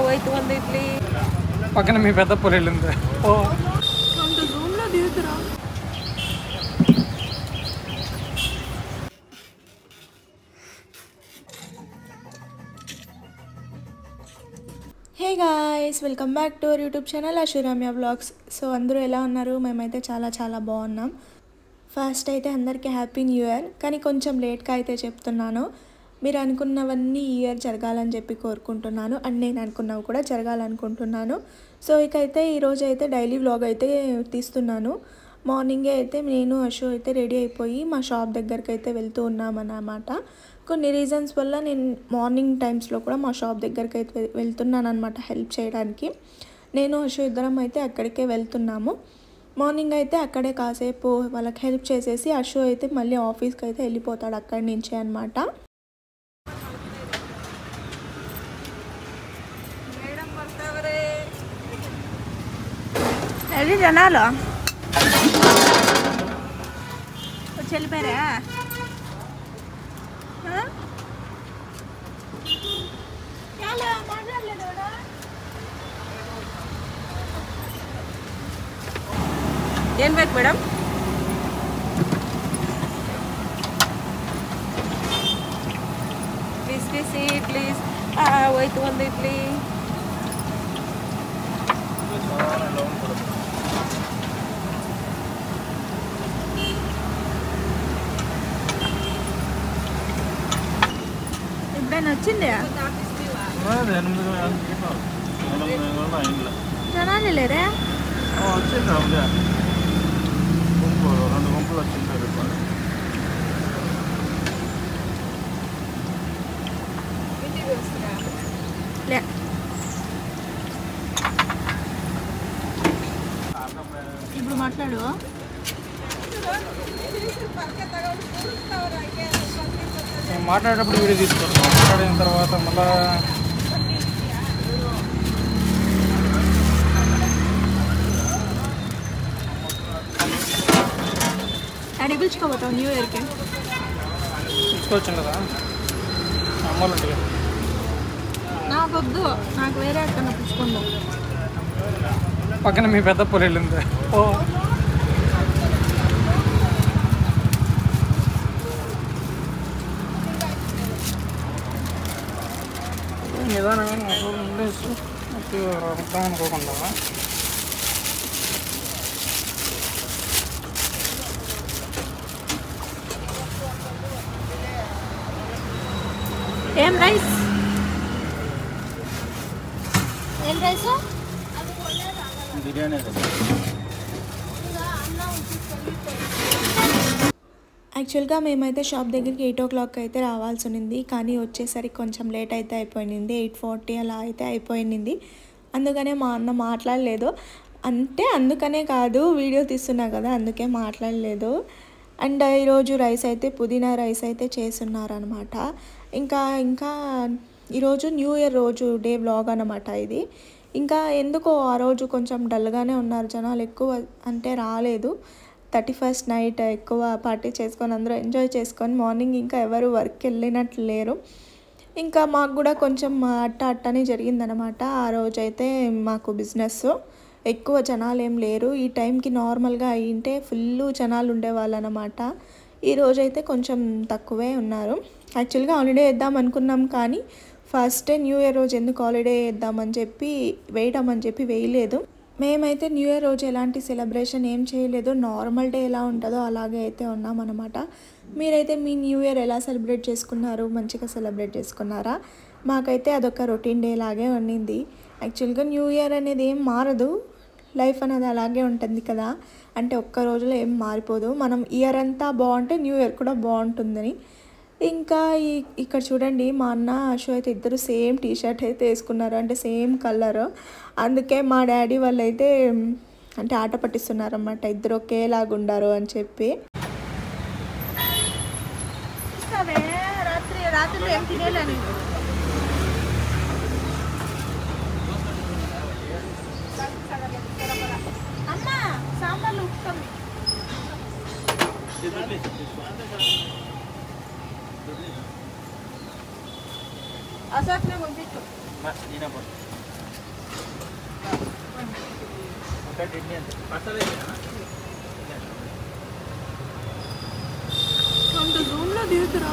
ಹೋಯ್ತು ಒಂದು ಇಡ್ಲಿ పక్కన మీ పెద్ద పొలి వెళ్ళింది ఓ ಒಂದು ರೂಮ್లో దిగుతురా hey guys welcome back to our YouTube channel Ashuramya vlogs. So అందరూ ఎలా ఉన్నారు? మేమైతే చాలా బాగున్నాం. ఫస్ట్ అయితే అందరికీ హ్యాపీ న్యూ ఇయర్. కానీ కొంచెం లేట్గా అయితే చెప్తున్నాను. మీరు అనుకున్నవన్నీ ఈ ఇయర్ జరగాలని చెప్పి కోరుకుంటున్నాను. అండ్ నేను అనుకున్నవి కూడా జరగాలనుకుంటున్నాను. సో ఇకైతే ఈరోజు అయితే డైలీ వ్లాగ్ అయితే తీస్తున్నాను. మార్నింగే అయితే నేను అశు అయితే రెడీ అయిపోయి మా షాప్ దగ్గరికి అయితే వెళ్తూ ఉన్నామన్నమాట. కొన్ని రీజన్స్ వల్ల నేను మార్నింగ్ టైమ్స్లో కూడా మా షాప్ దగ్గరికి అయితే వెళ్తున్నాను అనమాట హెల్ప్ చేయడానికి. నేను అశు ఇద్దరం అయితే అక్కడికే వెళ్తున్నాము. మార్నింగ్ అయితే అక్కడే కాసేపు వాళ్ళకి హెల్ప్ చేసేసి అశు అయితే మళ్ళీ ఆఫీస్కి అయితే వెళ్ళిపోతాడు అక్కడి నుంచే అనమాట. అది జనాలు వెళ్ళిపోయారా? ఏం ಬೇಕು మేడం? Busy please. ಹೋಯ್ತು ಒಂದು ಇಡ್ಲಿ. ఇప్పుడైనా వచ్చిందా? జనాలు లేరా? ఇప్పుడు మాట్లాడు. మాట్లాడేటప్పుడు వీడియో తీసుకుంటాం. మాట్లాడిన తర్వాత మళ్ళా అడిగి పిలుచుకోబోతావు న్యూ ఇయర్కి? తీసుకోవచ్చు కదా అమ్మోళ్ళంటిగా. నాకు వద్దు, నాకు వేరే ఎక్కడ పుచ్చుకుందాం. పక్కన మీ పెద్ద పొలి వెళ్ళింది ఓ నిదానంగా ఉండేసి వద్దాం అనుకోకుండా. ఏం రైస్? ఏం రైస్? బిర్యానీ. యాక్చువల్గా మేమైతే షాప్ దగ్గరికి 8 o'clock అయితే రావాల్సి ఉంది. కానీ వచ్చేసరికి కొంచెం లేట్ అయితే అయిపోయింది. 8:40 అలా అయితే అయిపోయింది. అందుకనే మా అన్న మాట్లాడలేదు. అంటే అందుకనే కాదు, వీడియో తీస్తున్నా కదా అందుకే మాట్లాడలేదు. అండ్ ఈరోజు రైస్ అయితే పుదీనా రైస్ అయితే చేస్తున్నారనమాట. ఇంకా ఈరోజు న్యూ ఇయర్ రోజు డే వ్లాగ్ అనమాట ఇది. ఇంకా ఎందుకో ఆ రోజు కొంచెం డల్గానే ఉన్నారు జనాలు, ఎక్కువ అంటే రాలేదు. 31st నైట్ ఎక్కువ పార్టీ చేసుకొని అందరూ ఎంజాయ్ చేసుకొని మార్నింగ్ ఇంకా ఎవరు వర్క్కి వెళ్ళినట్లు లేరు. ఇంకా మాకు కూడా కొంచెం అట్టనే జరిగిందనమాట. ఆ రోజైతే మాకు బిజినెస్ ఎక్కువ జనాలు ఏం లేరు. ఈ టైంకి నార్మల్గా అయ్యింటే ఫుల్ జనాలు ఉండేవాళ్ళు అనమాట. ఈరోజైతే కొంచెం తక్కువే ఉన్నారు. యాక్చువల్గా హాలిడే వేద్దాం అనుకున్నాం, కానీ ఫస్ట్ డే న్యూ ఇయర్ రోజు ఎందుకు హాలిడే వేద్దామని చెప్పి వేయలేదు. మేమైతే న్యూ ఇయర్ రోజు ఎలాంటి సెలబ్రేషన్ ఏం చేయలేదు. నార్మల్ డే ఎలా ఉంటుందో అలాగే అయితే ఉన్నామన్నమాట. మీరైతే మీ న్యూ ఇయర్ ఎలా సెలబ్రేట్ చేసుకున్నారు? మంచిగా సెలబ్రేట్ చేసుకున్నారా? మాకైతే అదొక రొటీన్ డే లాగే ఉండింది. యాక్చువల్గా న్యూ ఇయర్ అనేది ఏం మారదు, లైఫ్ అనేది అలాగే ఉంటుంది కదా. అంటే ఒక్క రోజులో ఏం మారిపోదు. మనం ఇయర్ అంతా బాగుంటే న్యూ ఇయర్ కూడా బాగుంటుందని. ఇంకా ఇక్కడ చూడండి, మా అన్న అశు అయితే ఇద్దరు సేమ్ టీషర్ట్ అయితే వేసుకున్నారు, అంటే సేమ్ కలర్. అందుకే మా డాడీ వాళ్ళు అయితే అంటే ఆట పట్టిస్తున్నారు అన్నమాట, ఇద్దరు ఒకేలాగా ఉండారు అని చెప్పి. రాత్రి ఏం తినేలేని అమ్మ సాంబార్లు ఉప్పుకమ్మి అసలు పంపించు. అంత జూమ్లో దిగుతురా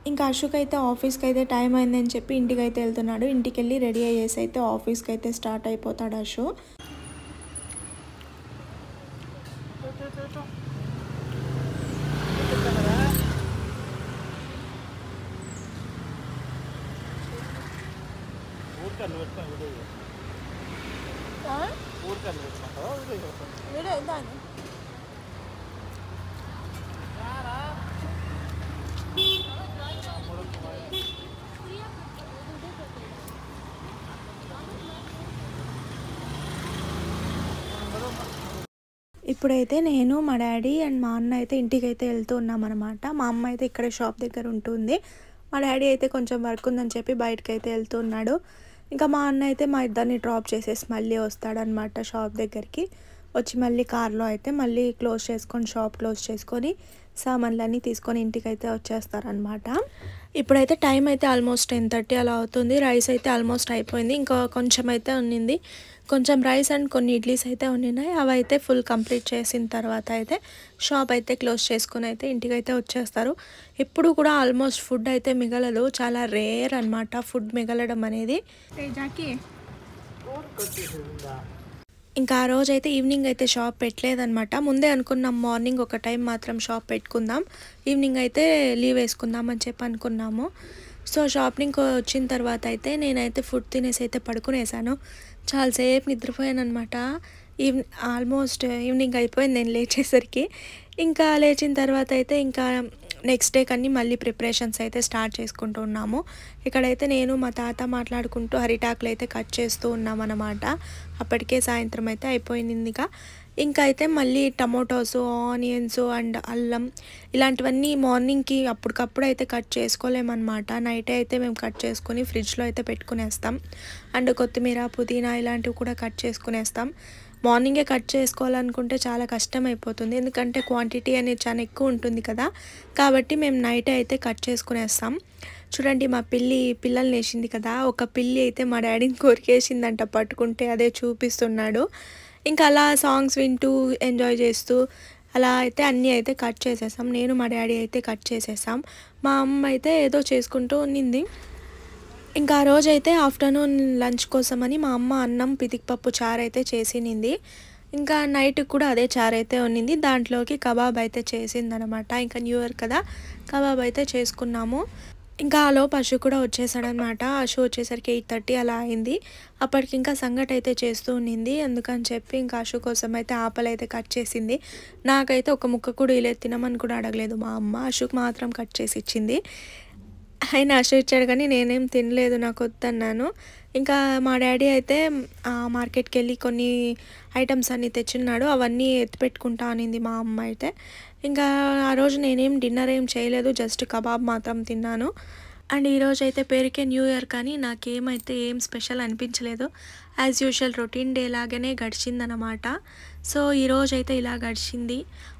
ఇంకా అశోక్ అయితే ఆఫీస్కి అయితే టైం అయిందని చెప్పి ఇంటికి అయితే వెళ్తున్నాడు. ఇంటికి వెళ్ళి రెడీ అయ్యేసి అయితే ఆఫీస్కి అయితే స్టార్ట్ అయిపోతాడు అశోక్. ఇప్పుడైతే నేను మా డాడీ అండ్ మా అన్న అయితే ఇంటికి అయితే వెళ్తూ ఉన్నాం అనమాట. మా అమ్మ అయితే ఇక్కడ షాప్ దగ్గర ఉంటుంది. మా డాడీ అయితే కొంచెం వర్క్ ఉందని చెప్పి బయటకు అయితే వెళ్తున్నాడు. ఇంకా మా అన్న అయితే మా ఇద్దరిని డ్రాప్ చేసేసి మళ్ళీ వస్తాడనమాట షాప్ దగ్గరికి. వచ్చి మళ్ళీ కార్లో అయితే మళ్ళీ షాప్ క్లోజ్ చేసుకొని సామాన్లన్నీ తీసుకొని ఇంటికి అయితే వచ్చేస్తారనమాట. ఇప్పుడైతే టైం అయితే ఆల్మోస్ట్ 10:30 అలా అవుతుంది. రైస్ అయితే ఆల్మోస్ట్ అయిపోయింది. ఇంకా కొంచెం అయితే ఉన్నింది. కొంచెం రైస్ అండ్ కొన్ని ఇడ్లీస్ అయితే ఉన్నాయి. అవి అయితే ఫుల్ కంప్లీట్ చేసిన తర్వాత అయితే షాప్ అయితే క్లోజ్ చేసుకుని అయితే ఇంటికి అయితే వచ్చేస్తారు. ఎప్పుడు కూడా ఆల్మోస్ట్ ఫుడ్ అయితే మిగలదు. చాలా రేర్ అనమాట ఫుడ్ మిగలడం అనేది. ఇంకా ఆ రోజు అయితే ఈవినింగ్ అయితే షాప్ పెట్టలేదనమాట. ముందే అనుకున్నాం మార్నింగ్ ఒక టైం మాత్రం షాప్ పెట్టుకుందాం, ఈవినింగ్ అయితే లీవ్ వేసుకుందాం అని చెప్పి అనుకున్నాము. సో షాపింగ్కి వచ్చిన తర్వాత అయితే నేనైతే ఫుడ్ తినేసి అయితే పడుకునేసాను. చాలాసేపు నిద్రపోయాను అనమాట. ఆల్మోస్ట్ ఈవినింగ్ అయిపోయింది నేను లేచేసరికి. ఇంకా లేచిన తర్వాత అయితే ఇంకా నెక్స్ట్ డే కన్నీ మళ్ళీ ప్రిపరేషన్స్ అయితే స్టార్ట్ చేసుకుంటూ ఉన్నాము. ఇక్కడైతే నేను మా తాత మాట్లాడుకుంటూ అరిటాకులు అయితే కట్ చేస్తూ ఉన్నామన్నమాట. అప్పటికే సాయంత్రం అయితే అయిపోయిందిగా. ఇంకా అయితే మళ్ళీ టమోటోస్, ఆనియన్స్ అండ్ అల్లం ఇలాంటివన్నీ మార్నింగ్కి అప్పటికప్పుడు అయితే కట్ చేసుకోలేమన్నమాట. నైటే అయితే మేము కట్ చేసుకొని ఫ్రిడ్జ్లో అయితే పెట్టుకునేస్తాం. అండ్ కొత్తిమీర, పుదీనా ఇలాంటివి కూడా కట్ చేసుకునేస్తాం. మార్నింగే కట్ చేసుకోవాలనుకుంటే చాలా కష్టం అయిపోతుంది, ఎందుకంటే క్వాంటిటీ అనేది చాలా ఎక్కువ ఉంటుంది కదా. కాబట్టి మేము నైటే అయితే కట్ చేసుకునేస్తాం. చూడండి మా పిల్లల్ని వేసింది కదా. ఒక పిల్లి అయితే మా డాడీని కొరికేసిందంట పట్టుకుంటే, అదే చూపిస్తున్నాడు. ఇంకా అలా సాంగ్స్ వింటూ ఎంజాయ్ చేస్తూ అలా అయితే అన్నీ అయితే కట్ చేసేసాం. నేను మా డాడీ అయితే కట్ చేసేసాం. మా అమ్మ అయితే ఏదో చేసుకుంటూ ఉన్నింది. ఇంకా ఆ రోజైతే ఆఫ్టర్నూన్ లంచ్ కోసమని మా అమ్మ అన్నం పితికిపప్పు చారు అయితే చేసినింది. ఇంకా నైట్కి కూడా అదే చారు అయితే ఉన్నింది. దాంట్లోకి కబాబ్ అయితే చేసిందనమాట. ఇంకా న్యూ ఇయర్ కదా, కబాబ్ అయితే చేసుకున్నాము. ఇంకా ఆలోపు అశు కూడా వచ్చేసాడనమాట. అశు వచ్చేసరికి 8:30 అలా అయింది. అప్పటికి ఇంకా సంగటి అయితే చేస్తూ ఉన్నింది. అందుకని చెప్పి ఇంకా అశు కోసం అయితే ఆపలైతే కట్ చేసింది. నాకైతే ఒక ముక్క కూడా ఇలా తినమని కూడా అడగలేదు మా అమ్మ. అశుకు మాత్రం కట్ చేసి ఇచ్చింది. ఆయన అశు ఇచ్చాడు కానీ నేనేం తినలేదు, నాకు వద్దన్నాను. ఇంకా మా డాడీ అయితే మార్కెట్కి వెళ్ళి కొన్ని ఐటమ్స్ అన్నీ తెచ్చున్నాడు. అవన్నీ ఎత్తిపెట్టుకుంటా అనింది మా అమ్మ అయితే. ఇంకా ఆ రోజు నేనేం డిన్నర్ ఏం చేయలేదు, జస్ట్ కబాబ్ మాత్రం తిన్నాను. అండ్ ఈరోజు అయితే పేరుకే న్యూ ఇయర్ కానీ నాకేమైతే ఏం స్పెషల్ అనిపించలేదు. యాజ్ యూజువల్ రొటీన్ డే లాగానే గడిచిందనమాట. సో ఈరోజు అయితే ఇలా గడిచింది.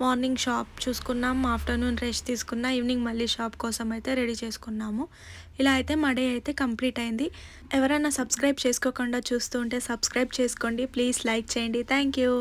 మార్నింగ్ షాప్ చూసుకున్నాం, ఆఫ్టర్నూన్ రెస్ట్ తీసుకున్నా, ఈవినింగ్ మళ్ళీ షాప్ కోసం అయితే రెడీ చేసుకున్నాము. ఇలా అయితే మా డే అయితే కంప్లీట్ అయింది. ఎవరైనా సబ్స్క్రైబ్ చేసుకోకుండా చూస్తూ ఉంటే సబ్స్క్రైబ్ చేసుకోండి, ప్లీజ్ లైక్ చేయండి. Thank you.